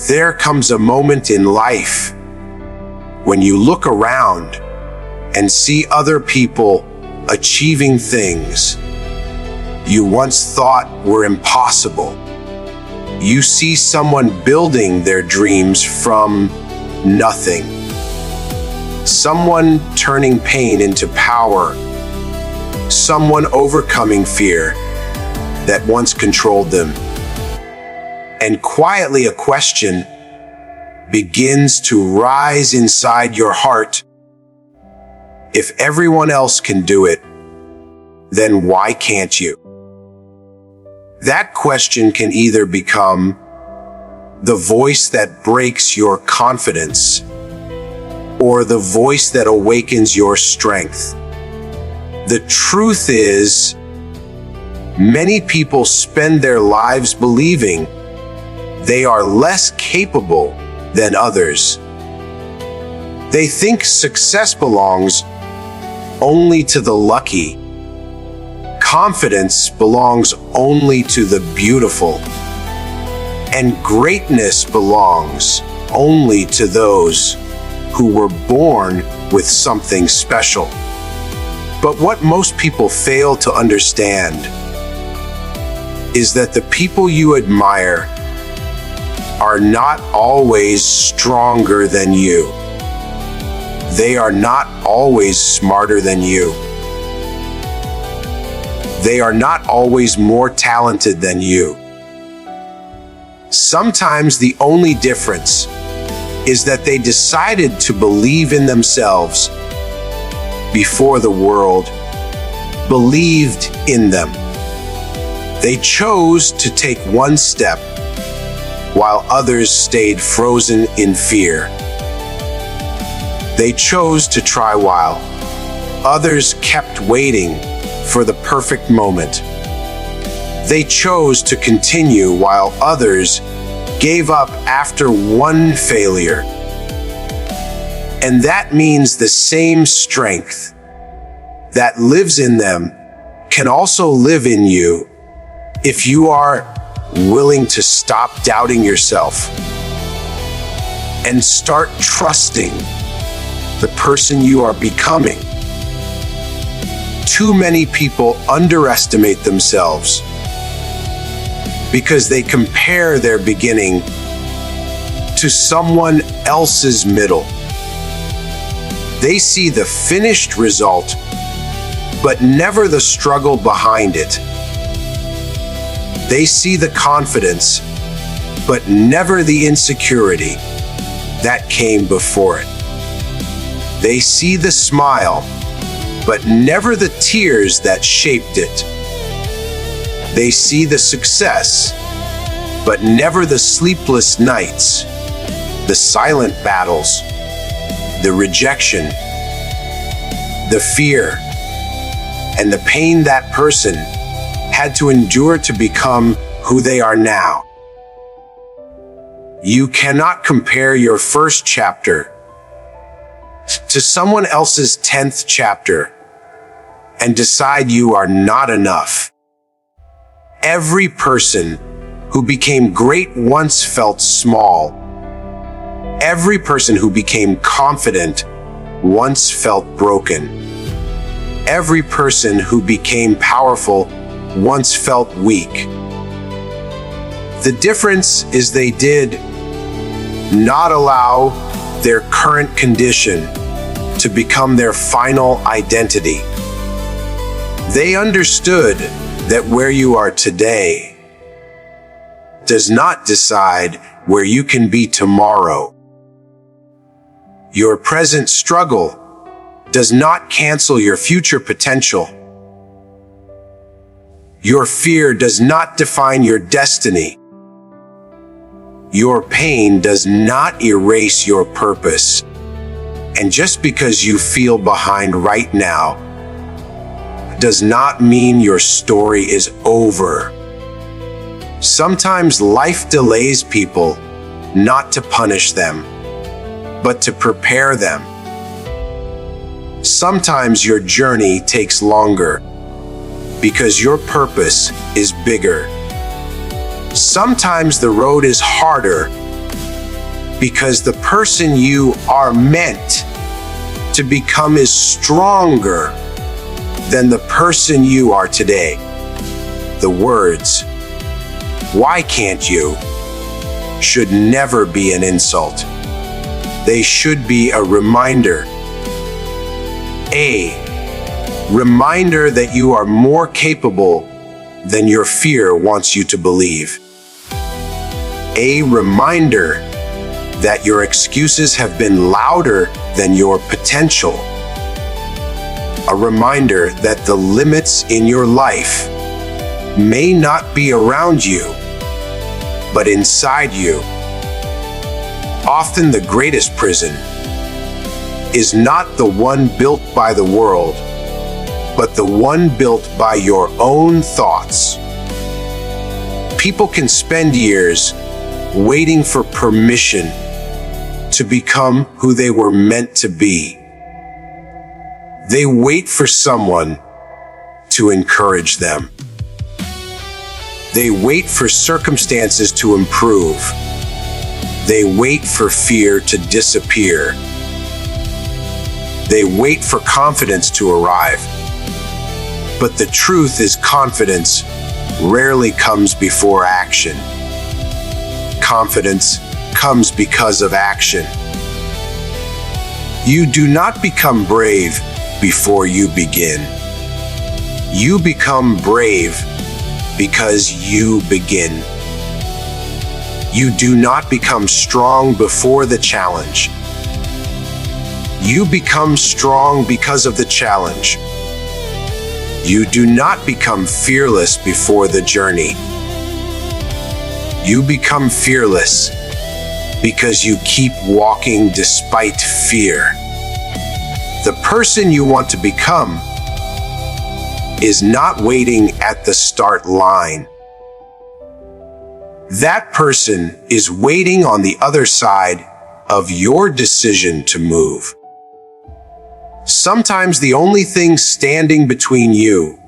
There comes a moment in life when you look around and see other people achieving things you once thought were impossible. You see someone building their dreams from nothing. Someone turning pain into power. Someone overcoming fear that once controlled them. And quietly a question begins to rise inside your heart. If everyone else can do it, then why can't you? That question can either become the voice that breaks your confidence or the voice that awakens your strength. The truth is, many people spend their lives believing they are less capable than others. They think success belongs only to the lucky. Confidence belongs only to the beautiful. And greatness belongs only to those who were born with something special. But what most people fail to understand is that the people you admire are not always stronger than you. They are not always smarter than you. They are not always more talented than you. Sometimes the only difference is that they decided to believe in themselves before the world believed in them. They chose to take one step while others stayed frozen in fear. They chose to try while others kept waiting for the perfect moment. They chose to continue while others gave up after one failure. And that means the same strength that lives in them can also live in you if you are willing to stop doubting yourself and start trusting the person you are becoming. Too many people underestimate themselves because they compare their beginning to someone else's middle. They see the finished result, but never the struggle behind it. They see the confidence, but never the insecurity that came before it. They see the smile, but never the tears that shaped it. They see the success, but never the sleepless nights, the silent battles, the rejection, the fear, and the pain that person had to endure to become who they are now. You cannot compare your first chapter to someone else's 10th chapter and decide you are not enough. Every person who became great once felt small. Every person who became confident once felt broken. Every person who became powerful once felt weak. The difference is they did not allow their current condition to become their final identity. They understood that where you are today does not decide where you can be tomorrow. Your present struggle does not cancel your future potential. Your fear does not define your destiny. Your pain does not erase your purpose. And just because you feel behind right now does not mean your story is over. Sometimes life delays people not to punish them, but to prepare them. Sometimes your journey takes longer because your purpose is bigger. Sometimes the road is harder because the person you are meant to become is stronger than the person you are today. The words, "Why can't you?" should never be an insult. They should be a reminder. A reminder that you are more capable than your fear wants you to believe. A reminder that your excuses have been louder than your potential. A reminder that the limits in your life may not be around you, but inside you. Often the greatest prison is not the one built by the world, but the one built by your own thoughts. People can spend years waiting for permission to become who they were meant to be. They wait for someone to encourage them. They wait for circumstances to improve. They wait for fear to disappear. They wait for confidence to arrive. But the truth is, confidence rarely comes before action. Confidence comes because of action. You do not become brave before you begin. You become brave because you begin. You do not become strong before the challenge. You become strong because of the challenge. You do not become fearless before the journey. You become fearless because you keep walking despite fear. The person you want to become is not waiting at the start line. That person is waiting on the other side of your decision to move. Sometimes the only thing standing between you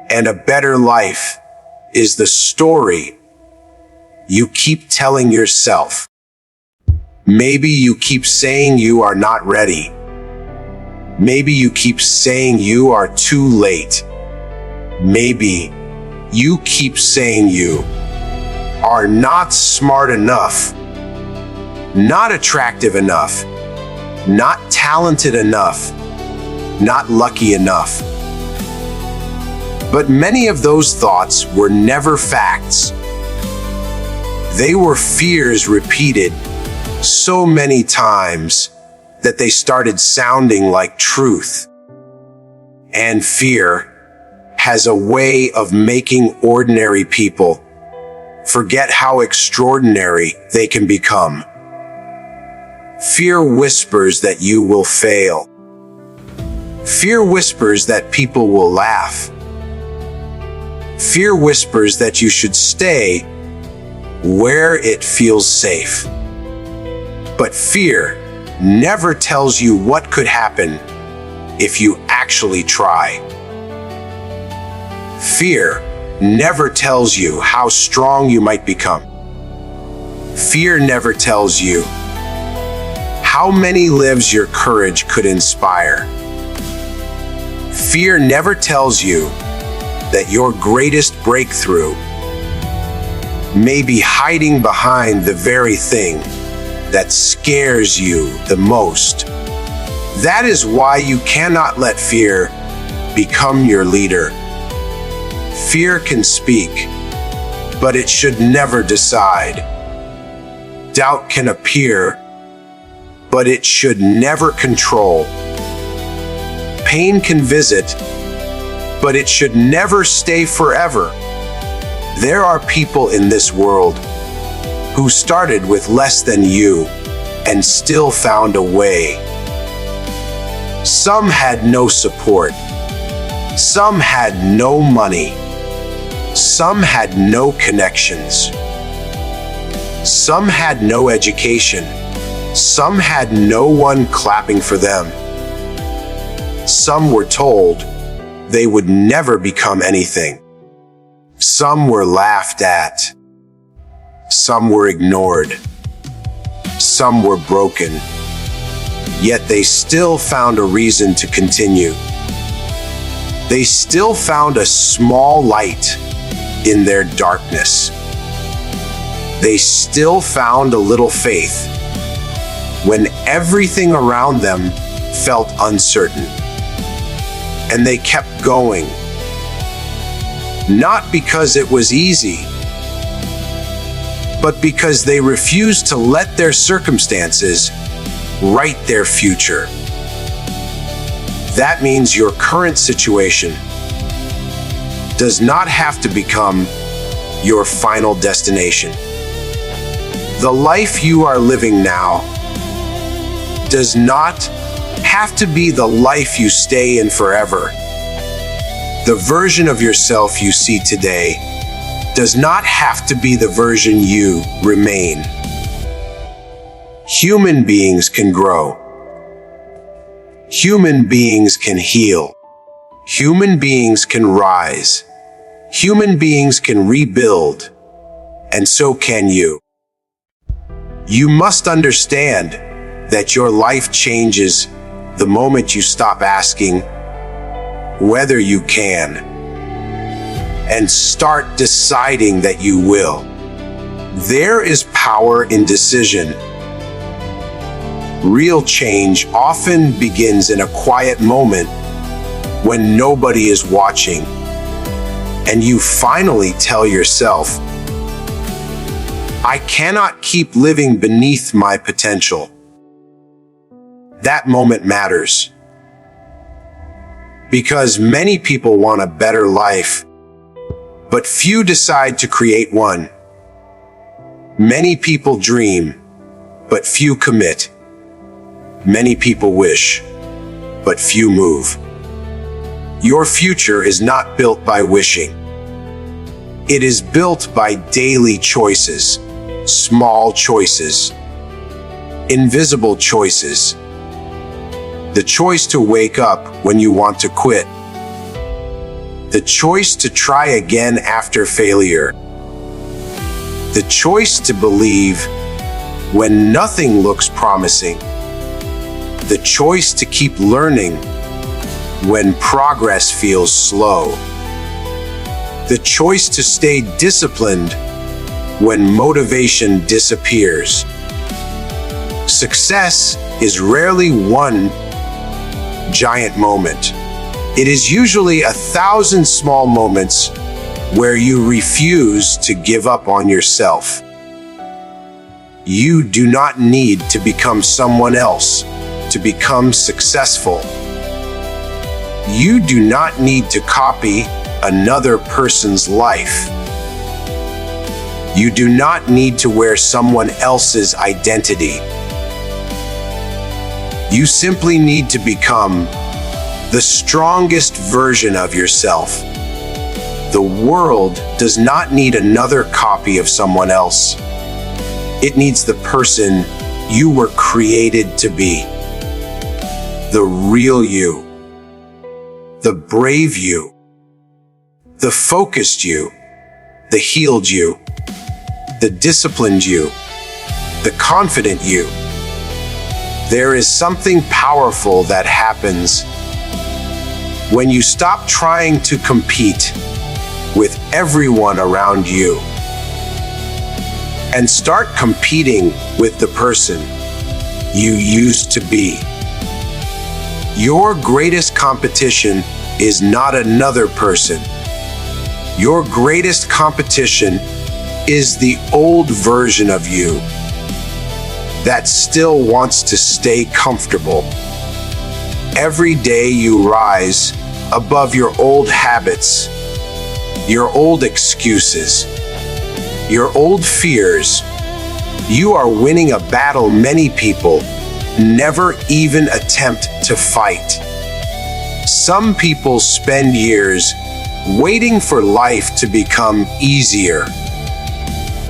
and a better life is the story you keep telling yourself. Maybe you keep saying you are not ready. Maybe you keep saying you are too late. Maybe you keep saying you are not smart enough, not attractive enough, not talented enough, not lucky enough. But many of those thoughts were never facts. They were fears repeated so many times that they started sounding like truth. And fear has a way of making ordinary people forget how extraordinary they can become. Fear whispers that you will fail. Fear whispers that people will laugh. Fear whispers that you should stay where it feels safe. But fear never tells you what could happen if you actually try. Fear never tells you how strong you might become. Fear never tells you how many lives your courage could inspire. Fear never tells you that your greatest breakthrough may be hiding behind the very thing that scares you the most. That is why you cannot let fear become your leader. Fear can speak, but it should never decide. Doubt can appear, but it should never control. Pain can visit, but it should never stay forever. There are people in this world who started with less than you and still found a way. Some had no support. Some had no money. Some had no connections. Some had no education. Some had no one clapping for them. Some were told they would never become anything. Some were laughed at. Some were ignored. some were broken, yet they still found a reason to continue. They still found a small light in their darkness. They still found a little faith when everything around them felt uncertain. And they kept going, not because it was easy, but because they refused to let their circumstances write their future. That means your current situation does not have to become your final destination. The life you are living now does not have to be the life you stay in forever. The version of yourself you see today does not have to be the version you remain. Human beings can grow. Human beings can heal. Human beings can rise. Human beings can rebuild. And so can you. You must understand that your life changes the moment you stop asking whether you can and start deciding that you will. There is power in decision. Real change often begins in a quiet moment when nobody is watching, and you finally tell yourself, I cannot keep living beneath my potential. That moment matters, because many people want a better life, but few decide to create one. Many people dream, but few commit. Many people wish, but few move. Your future is not built by wishing. It is built by daily choices, small choices, invisible choices. The choice to wake up when you want to quit. The choice to try again after failure. The choice to believe when nothing looks promising. The choice to keep learning when progress feels slow. The choice to stay disciplined when motivation disappears. Success is rarely one giant moment. It is usually 1,000 small moments where you refuse to give up on yourself. You do not need to become someone else to become successful. You do not need to copy another person's life. You do not need to wear someone else's identity. You simply need to become the strongest version of yourself. The world does not need another copy of someone else. It needs the person you were created to be. The real you. The brave you. The focused you. The healed you. The disciplined you. The confident you. There is something powerful that happens when you stop trying to compete with everyone around you and start competing with the person you used to be. Your greatest competition is not another person. Your greatest competition is the old version of you that still wants to stay comfortable. Every day you rise above your old habits, your old excuses, your old fears. You are winning a battle many people never even attempt to fight. Some people spend years waiting for life to become easier,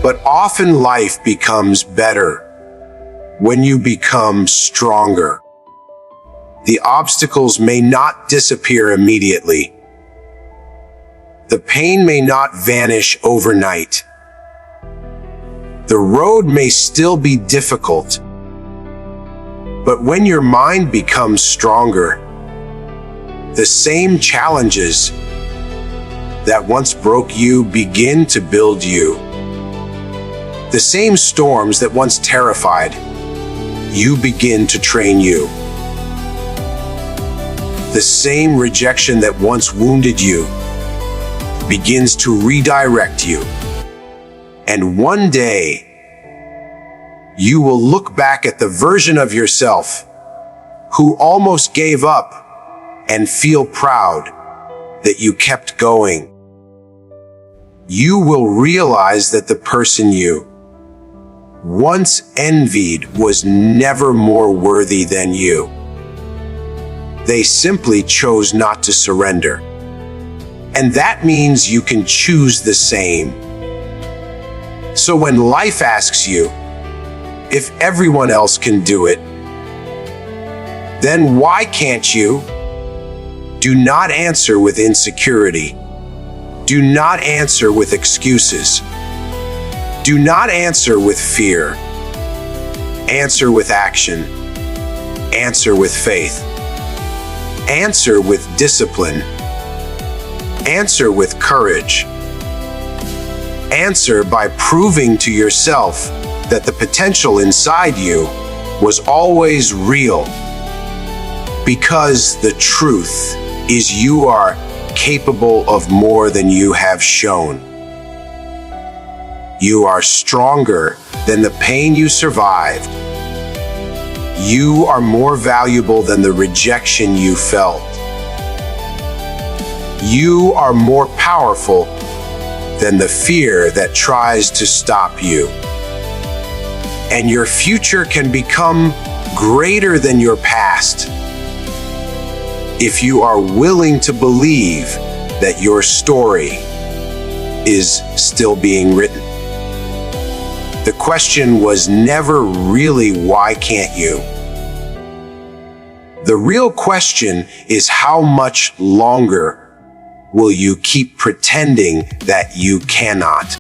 but often life becomes better when you become stronger. The obstacles may not disappear immediately. The pain may not vanish overnight. The road may still be difficult, But when your mind becomes stronger, the same challenges that once broke you begin to build you. The same storms that once terrified you begin to train you. The same rejection that once wounded you begins to redirect you. And one day, you will look back at the version of yourself who almost gave up and feel proud that you kept going. You will realize that the person you once envied was never more worthy than you. They simply chose not to surrender. And that means you can choose the same. So when life asks you if everyone else can do it, then why can't you? Do not answer with insecurity. Do not answer with excuses. Do not answer with fear. Answer with action. Answer with faith. Answer with discipline. Answer with courage. Answer by proving to yourself that the potential inside you was always real. Because the truth is you are capable of more than you have shown. You are stronger than the pain you survived. You are more valuable than the rejection you felt. You are more powerful than the fear that tries to stop you. And your future can become greater than your past if you are willing to believe that your story is still being written. The question was never really, why can't you? The real question is, how much longer will you keep pretending that you cannot?